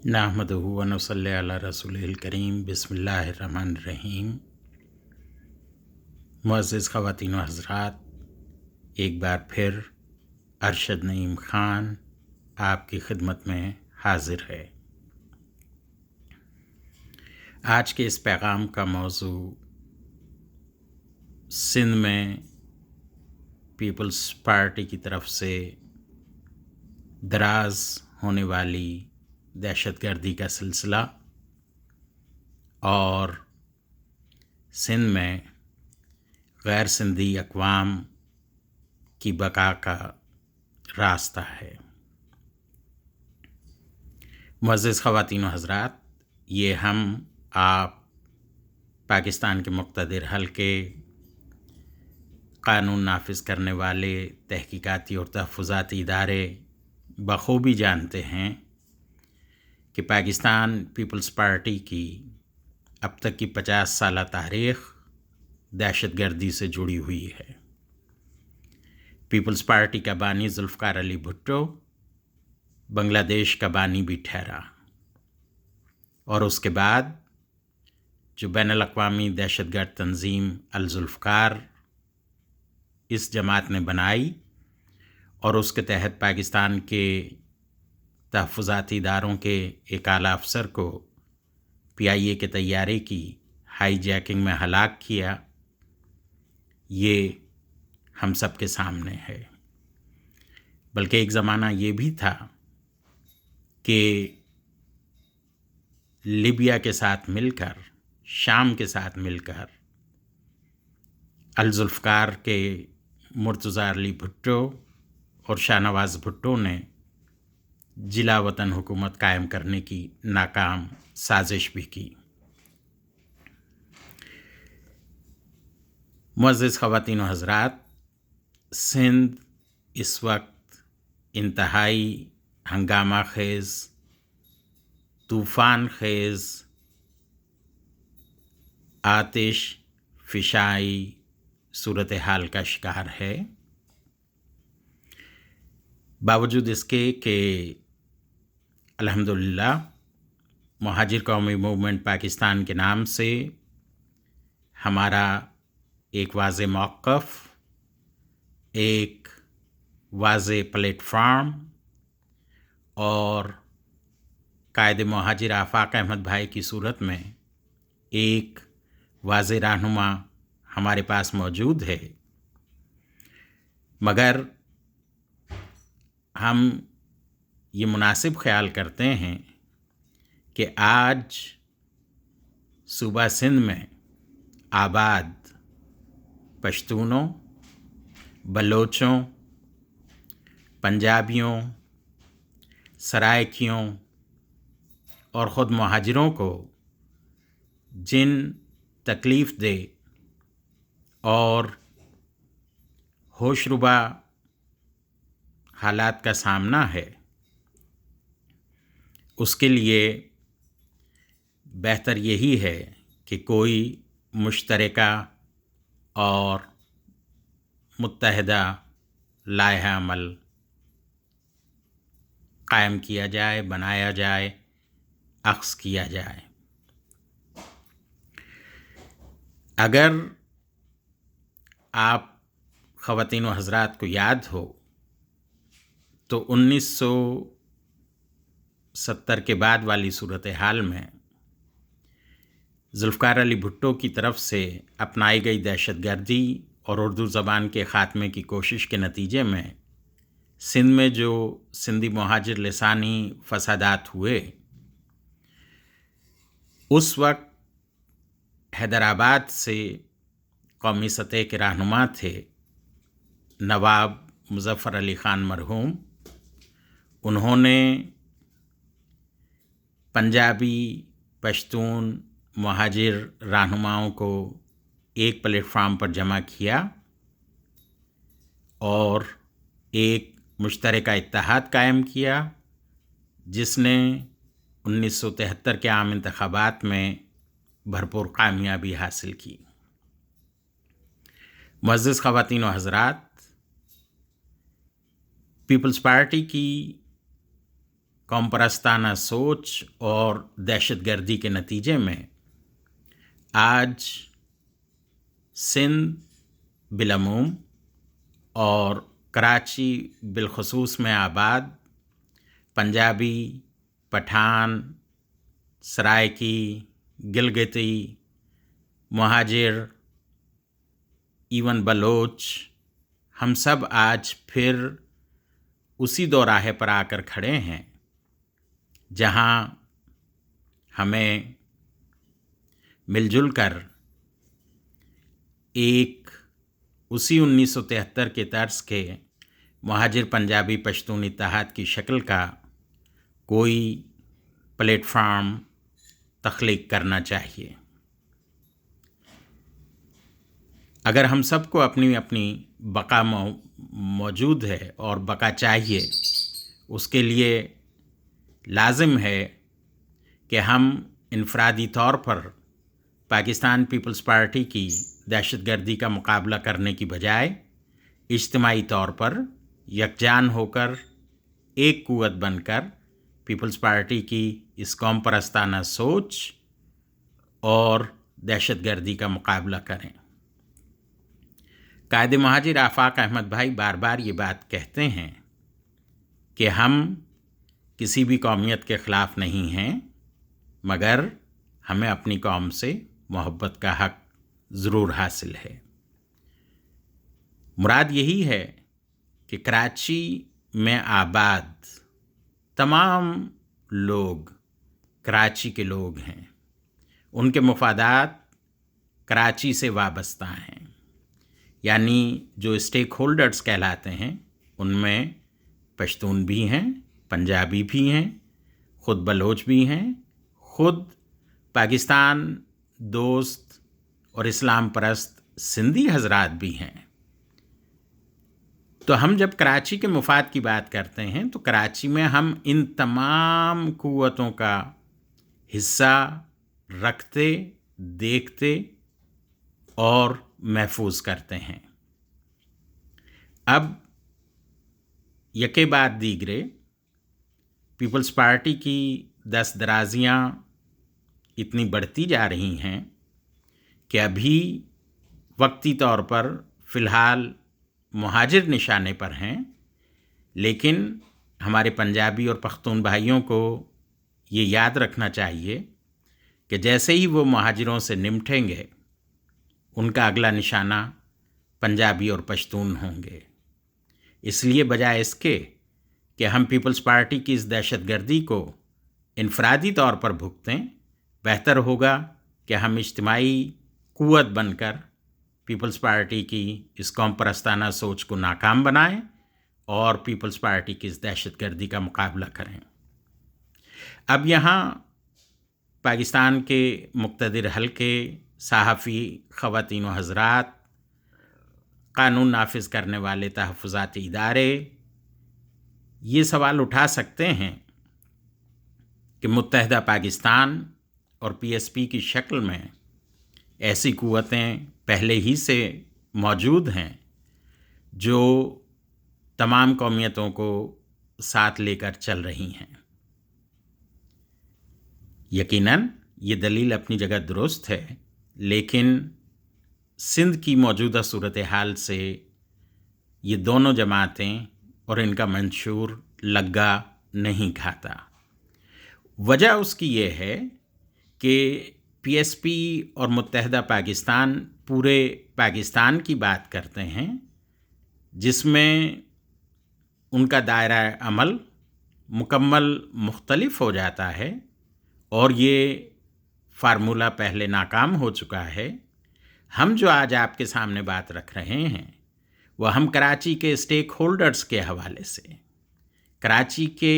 نحمدہ و نصلی علی رسولہ کریم بسم اللہ الرحمن الرحیم۔ معزز خواتین و حضرات، ایک بار پھر ارشد نعیم خان آپ کی خدمت میں حاضر ہے۔ آج کے اس پیغام کا موضوع سندھ میں پیپلز پارٹی کی طرف سے دراز ہونے والی دہشت گردی کا سلسلہ اور سندھ میں غیر سندھی اقوام کی بقا کا راستہ ہے۔ معزز خواتین و حضرات، یہ آپ پاکستان کے مقتدر حلقے، قانون نافذ کرنے والے تحقیقاتی اور تحفظاتی ادارے بخوبی جانتے ہیں کہ پاکستان پیپلز پارٹی کی اب تک کی 50 سالہ تاریخ دہشت گردی سے جڑی ہوئی ہے۔ پیپلز پارٹی کا بانی ذوالفقار علی بھٹو بنگلہ دیش کا بانی بھی ٹھہرا، اور اس کے بعد جو بین الاقوامی دہشت گرد تنظیم الذوالفقار اس جماعت نے بنائی اور اس کے تحت پاکستان کے تحفظاتی اداروں کے ایک اعلیٰ افسر کو PIA کے طیارے کی ہائی جیکنگ میں ہلاک کیا، یہ ہم سب کے سامنے ہے۔ بلکہ ایک زمانہ یہ بھی تھا کہ لیبیا کے ساتھ مل کر، شام کے ساتھ مل کر الذوالفقار کے مرتضیٰ علی بھٹو اور شاہ نواز بھٹو نے جلا وطن حکومت قائم کرنے کی ناکام سازش بھی کی۔ معزز خواتین و حضرات، سندھ اس وقت انتہائی ہنگامہ خیز، طوفان خیز، آتش فشائی صورتحال کا شکار ہے۔ باوجود اس کے کہ الحمدللہ مہاجر قومی موومنٹ پاکستان کے نام سے ہمارا ایک واضح موقف، ایک واضح پلیٹ فارم اور قائد مہاجر آفاق احمد بھائی کی صورت میں ایک واضح رہنما ہمارے پاس موجود ہے، مگر ہم یہ مناسب خیال کرتے ہیں کہ آج صوبہ سندھ میں آباد پشتونوں، بلوچوں، پنجابیوں، سرائکیوں اور خود مہاجروں کو جن تکلیف دہ اور ہوشربا حالات کا سامنا ہے، اس کے لیے بہتر یہی ہے کہ کوئی مشترکہ اور متحدہ لائحہ عمل قائم کیا جائے، بنایا جائے، اخذ کیا جائے۔ اگر آپ خواتین و حضرات کو یاد ہو تو 1970 کے بعد والی صورتحال میں ذوالفقار علی بھٹو کی طرف سے اپنائی گئی دہشت گردی اور اردو زبان کے خاتمے کی کوشش کے نتیجے میں سندھ میں جو سندھی مہاجر لسانی فسادات ہوئے، اس وقت حیدرآباد سے قومی سطح کے رہنما تھے نواب مظفر علی خان مرحوم۔ انہوں نے پنجابی، پشتون، مہاجر رہنماؤں کو ایک پلیٹ فارم پر جمع کیا اور ایک مشترکہ اتحاد قائم کیا، جس نے 1973 کے عام انتخابات میں بھرپور کامیابی حاصل کی۔ معزز خواتین و حضرات، پیپلز پارٹی کی قوم پرستانہ سوچ اور دہشت گردی کے نتیجے میں آج سندھ بالعموم اور کراچی بالخصوص میں آباد پنجابی، پٹھان، سرائکی، گلگتی، مہاجر، ایون بلوچ، ہم سب آج پھر اسی دوراہے پر آ کر کھڑے ہیں جہاں ہمیں مل جل کر ایک اسی 1973 کے طرز کے مہاجر پنجابی پشتون اتحاد کی شکل کا کوئی پلیٹ فارم تخلیق کرنا چاہیے۔ اگر ہم سب کو اپنی اپنی بقا موجود ہے اور بقا چاہیے، اس کے لیے لازم ہے کہ ہم انفرادی طور پر پاکستان پیپلز پارٹی کی دہشت گردی کا مقابلہ کرنے کی بجائے اجتماعی طور پر یکجان ہو کر ایک قوت بن کر پیپلز پارٹی کی اس قوم پرستانہ سوچ اور دہشت گردی کا مقابلہ کریں۔ قائد مہاجر آفاق احمد بھائی بار بار یہ بات کہتے ہیں کہ ہم کسی بھی قومیت کے خلاف نہیں ہیں، مگر ہمیں اپنی قوم سے محبت کا حق ضرور حاصل ہے۔ مراد یہی ہے کہ کراچی میں آباد تمام لوگ کراچی کے لوگ ہیں، ان کے مفادات کراچی سے وابستہ ہیں، یعنی جو اسٹیک ہولڈرز کہلاتے ہیں ان میں پشتون بھی ہیں، پنجابی بھی ہیں، خود بلوچ بھی ہیں، خود پاکستان دوست اور اسلام پرست سندھی حضرات بھی ہیں۔ تو ہم جب کراچی کے مفاد کی بات کرتے ہیں تو کراچی میں ہم ان تمام قوتوں کا حصہ رکھتے، دیکھتے اور محفوظ کرتے ہیں۔ اب یکے بعد دیگرے پیپلز پارٹی کی دست درازیاں اتنی بڑھتی جا رہی ہیں کہ ابھی وقتی طور پر فی الحال مہاجر نشانے پر ہیں، لیکن ہمارے پنجابی اور پختون بھائیوں کو یہ یاد رکھنا چاہیے کہ جیسے ہی وہ مہاجروں سے نمٹیں گے ان کا اگلا نشانہ پنجابی اور پشتون ہوں گے۔ اس لیے بجائے اس کے کہ ہم پیپلز پارٹی کی اس دہشت گردی کو انفرادی طور پر بھگتیں، بہتر ہوگا کہ ہم اجتماعی قوت بن کر پیپلز پارٹی کی اس قوم پرستانہ سوچ کو ناکام بنائیں اور پیپلز پارٹی کی اس دہشت گردی کا مقابلہ کریں۔ اب یہاں پاکستان کے مقتدر حلقے، صحافی خواتین و حضرات، قانون نافذ کرنے والے تحفظاتی ادارے یہ سوال اٹھا سکتے ہیں کہ متحدہ پاکستان اور پی ایس پی کی شکل میں ایسی قوتیں پہلے ہی سے موجود ہیں جو تمام قومیتوں کو ساتھ لے کر چل رہی ہیں۔ یقیناً یہ دلیل اپنی جگہ درست ہے، لیکن سندھ کی موجودہ صورتحال سے یہ دونوں جماعتیں اور ان کا منشور لگا نہیں کھاتا۔ وجہ اس کی یہ ہے کہ پی ایس پی اور متحدہ پاکستان پورے پاکستان کی بات کرتے ہیں، جس میں ان کا دائرہ عمل مکمل مختلف ہو جاتا ہے، اور یہ فارمولہ پہلے ناکام ہو چکا ہے۔ ہم جو آج آپ کے سامنے بات رکھ رہے ہیں وہ ہم کراچی کے اسٹیک ہولڈرز کے حوالے سے، کراچی کے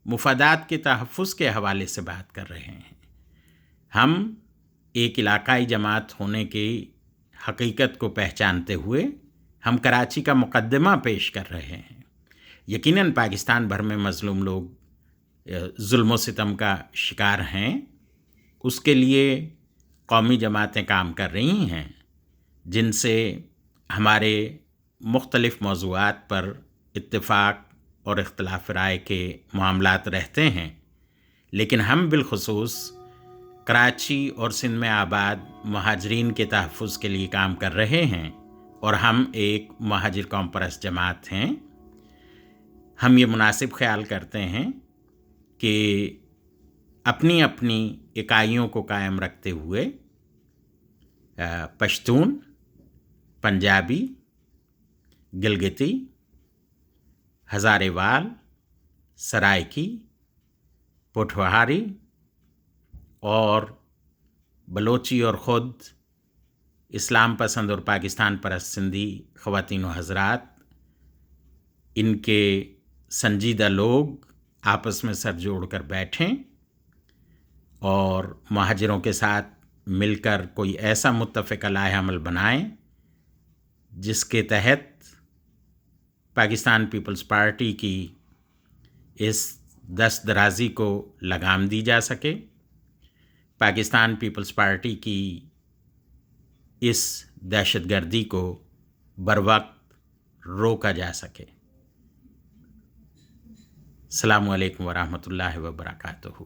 مفادات کے تحفظ کے حوالے سے بات کر رہے ہیں۔ ہم ایک علاقائی جماعت ہونے کی حقیقت کو پہچانتے ہوئے ہم کراچی کا مقدمہ پیش کر رہے ہیں۔ یقیناً پاکستان بھر میں مظلوم لوگ ظلم و ستم کا شکار ہیں، اس کے لیے قومی جماعتیں کام کر رہی ہیں جن سے ہمارے مختلف موضوعات پر اتفاق اور اختلاف رائے کے معاملات رہتے ہیں، لیکن ہم بالخصوص کراچی اور سندھ میں آباد مہاجرین کے تحفظ کے لیے کام کر رہے ہیں، اور ہم ایک مہاجر قوم پرست جماعت ہیں۔ ہم یہ مناسب خیال کرتے ہیں کہ اپنی اپنی اکائیوں کو قائم رکھتے ہوئے پشتون، پنجابی، گلگتی، ہزارے وال، سرائکی، پوٹھوہاری اور بلوچی اور خود اسلام پسند اور پاکستان پرست سندھی خواتین و حضرات، ان کے سنجیدہ لوگ آپس میں سر جوڑ کر بیٹھیں اور مہاجروں کے ساتھ مل کر کوئی ایسا متفقہ لائحہ عمل بنائیں جس کے تحت پاکستان پیپلز پارٹی کی اس دست درازی کو لگام دی جا سکے، پاکستان پیپلز پارٹی کی اس دہشت گردی کو بروقت روکا جا سکے۔ السلام علیکم ورحمۃ اللہ وبرکاتہ۔